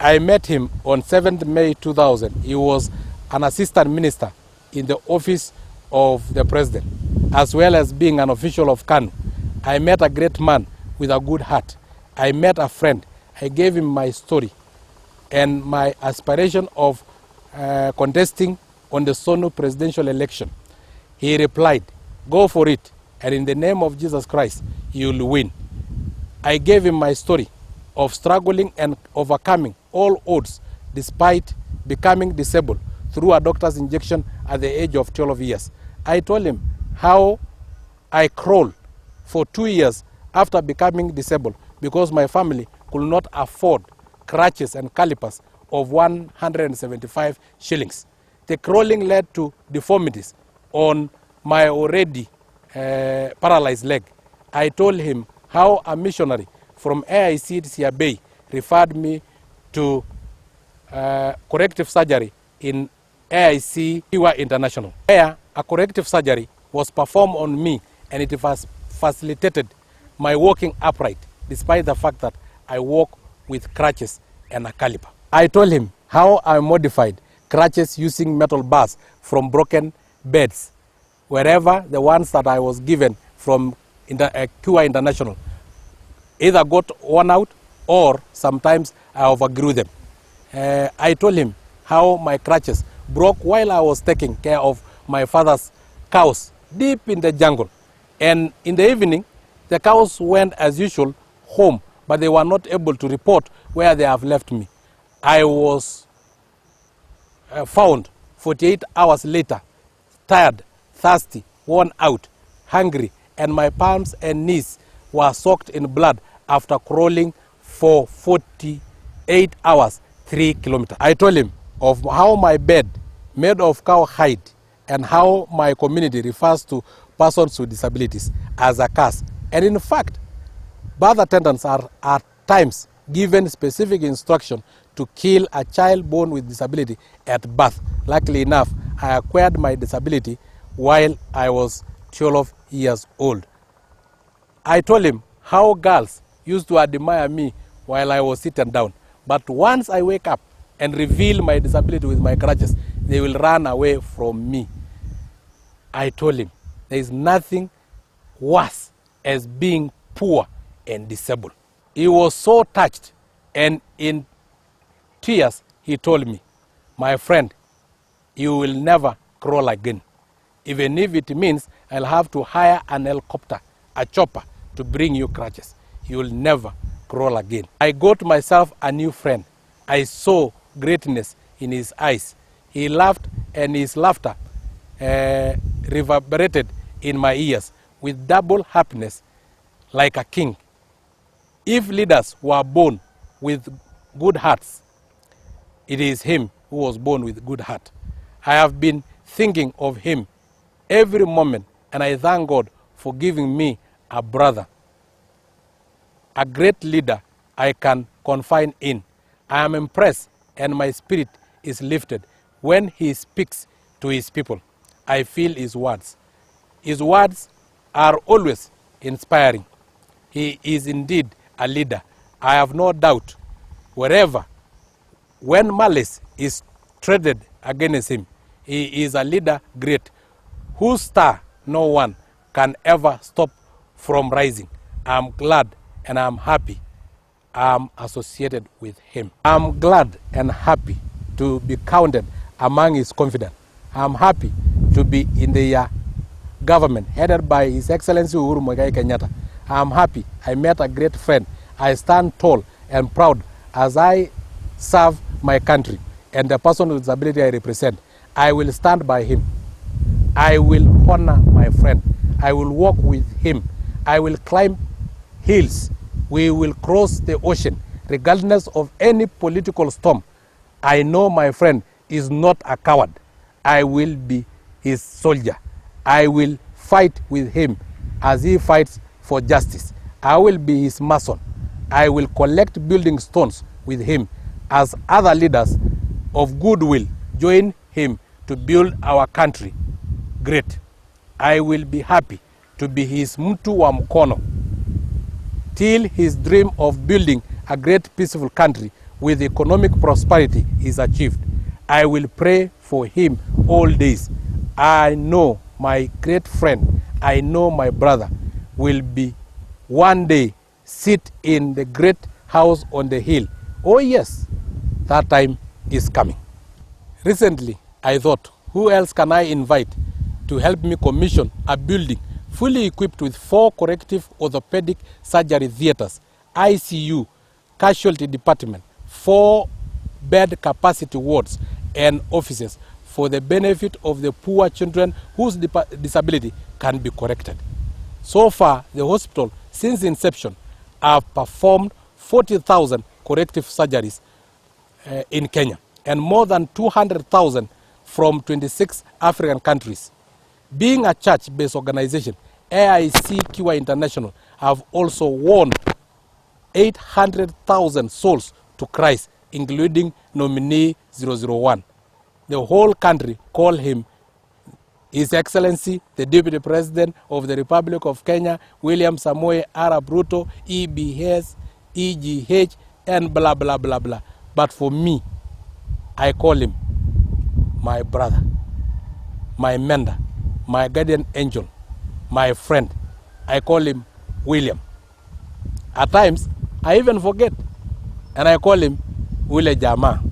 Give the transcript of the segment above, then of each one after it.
I met him on 7th May 2000. He was an assistant minister in the office of the president, as well as being an official of KANU. I met a great man with a good heart. I met a friend. I gave him my story and my aspiration of contesting on the Sonu presidential election. He replied, "Go for it, and in the name of Jesus Christ, you'll win." I gave him my story of struggling and overcoming all odds despite becoming disabled through a doctor's injection at the age of 12 years. I told him how I crawled for 2 years after becoming disabled because my family could not afford crutches and calipers of 175 shillings. The crawling led to deformities on my already paralyzed leg. I told him how a missionary from AIC Siabei referred me to corrective surgery in AIC Iwa International, where a corrective surgery was performed on me, and it has facilitated my walking upright despite the fact that I walk with crutches and a caliper. I told him how I modified crutches using metal bars from broken beds, wherever the ones that I was given from Iwa International either got worn out or sometimes I overgrew them. I told him how my crutches broke while I was taking care of my father's cows deep in the jungle. And in the evening, the cows went as usual home, but they were not able to report where they have left me. I was found 48 hours later, tired, thirsty, worn out, hungry, and my palms and knees were soaked in blood after crawling for 48 hours, 3 kilometers. I told him of how my bed made of cow hide and how my community refers to persons with disabilities as a curse. And in fact, birth attendants are at times given specific instruction to kill a child born with disability at birth. Luckily enough, I acquired my disability while I was 12 years old. I told him how girls used to admire me while I was sitting down. But once I wake up and reveal my disability with my crutches, they will run away from me. I told him there is nothing worse as being poor and disabled. He was so touched, and in tears he told me, "My friend, you will never crawl again. Even if it means I'll have to hire an helicopter, a chopper, to bring you crutches. You will never crawl again." I got myself a new friend. I saw greatness in his eyes. He laughed, and his laughter reverberated in my ears with double happiness like a king. If leaders were born with good hearts, it is him who was born with good heart. I have been thinking of him every moment, and I thank God for giving me a brother, a great leader I can confide in. I am impressed, and my spirit is lifted when he speaks to his people. I feel his words. His words are always inspiring. He is indeed a leader. I have no doubt when malice is treated against him, he is a leader great, whose star no one can ever stop from rising. I'm glad and I'm happy I'm associated with him. I'm glad and happy to be counted among his confidants. I'm happy to be in the government headed by His Excellency Uhuru Muigai Kenyatta. I'm happy I met a great friend. I stand tall and proud as I serve my country and the person with disability I represent. I will stand by him. I will honor my friend. I will walk with him. I will climb hills. We will cross the ocean regardless of any political storm. I know my friend is not a coward. I will be his soldier. I will fight with him as he fights for justice. I will be his mason. I will collect building stones with him as other leaders of goodwill join him to build our country great. I will be happy to be his mtu wa mkono till his dream of building a great peaceful country with economic prosperity is achieved, I will pray for him all days. I know my great friend, I know my brother will be one day sit in the great house on the hill. Oh yes, that time is coming. Recently, I thought, who else can I invite to help me commission a building fully equipped with 4 corrective orthopedic surgery theaters, ICU, casualty department, 4 bed capacity wards and offices for the benefit of the poor children whose disability can be corrected. So far, the hospital, since inception, have performed 40,000 corrective surgeries in Kenya and more than 200,000 from 26 African countries. Being a church-based organization, AIC Kiwa International have also won 800,000 souls to Christ, including nominee 001. The whole country call him His Excellency, the Deputy President of the Republic of Kenya, William Samoei Arap Ruto, EBS, EGH, and blah, blah, blah, blah. But for me, I call him my brother, my mentor, my guardian angel, my friend. I call him William. At times, I even forget, and I call him Wile Jama.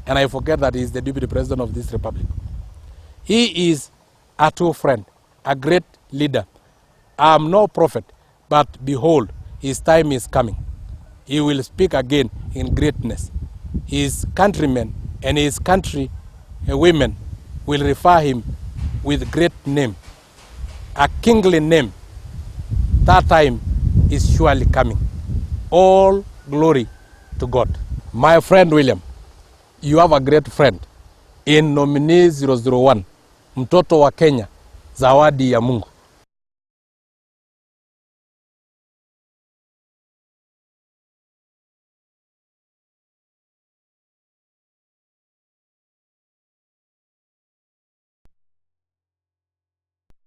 And I forget that he is the Deputy President of this republic. He is a true friend, a great leader. I am no prophet, but behold, his time is coming. He will speak again in greatness. His countrymen and his country women will refer him with great name, a kingly name. That time is surely coming. All glory to God. My friend William, you have a great friend in nominee 001, mtoto wa Kenya, zawadi ya Mungu.